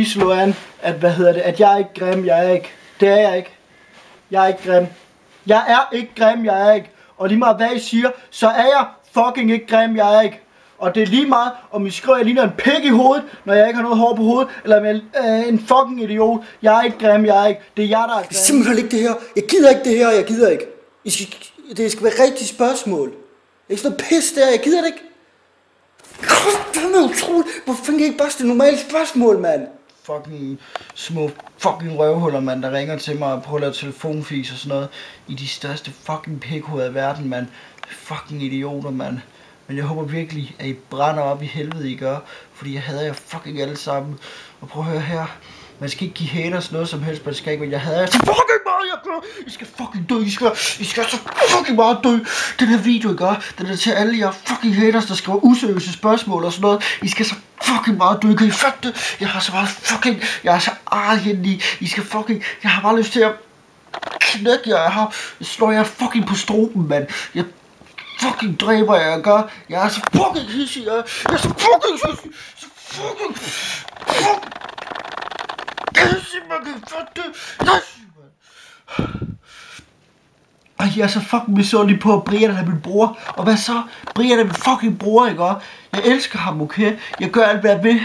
lige slå an, at at jeg er ikke grim, jeg er ikke. Det er jeg ikke. Jeg er ikke grim. Jeg er ikke grim, jeg er ikke. Og lige meget hvad I siger, så er jeg fucking ikke grim, jeg er ikke. Og det er lige meget, om I skriver, jeg ligner en pik i hovedet, når jeg ikke har noget hår på hovedet, eller med en fucking idiot. Jeg er ikke grim, jeg er ikke. Det er jeg, der er grim. Simpelthen ikke det her. Jeg gider ikke det her, jeg gider ikke. Det skal være rigtige spørgsmål. Det er ikke sådan noget pis der, jeg gider det ikke. Hvad er utroligt? Hvorfor fanden kan I ikke bare stille normale spørgsmål, mand? Fucking små fucking røvhuller, mand, der ringer til mig og prøver at lave telefonfis og sådan noget. I de største fucking pikhoveder i verden, mand. Fucking idioter, mand. Men jeg håber virkelig, at I brænder op i helvede, I gør. Fordi jeg hader jer fucking alle sammen. Og prøv at høre her. Man skal ikke give haters noget som helst, men det skal ikke, men jeg hader jer så fucking meget, jeg gør. I skal fucking dø, I skal så fucking meget dø. Den her video, I gør, den er til alle jer fucking haters, der skriver useriøse spørgsmål og sådan noget. I skal så fucking meget dø, kan I fatte det? Jeg har så meget fucking, jeg er så argen I skal fucking, jeg har bare lyst til at knække jer. Jeg slår jer fucking på struben, mand. Jeg fucking dræber jer, jeg gør. Jeg er så fucking hissig, jeg er så fucking hissig. Så fucking hissig, man kan fatte det. Og jeg er så fucking misundelig på, at Brian er min bror. Og hvad så? Brian er min fucking bror, ikke? Jeg elsker ham, okay? Jeg gør alt, hvad jeg vil.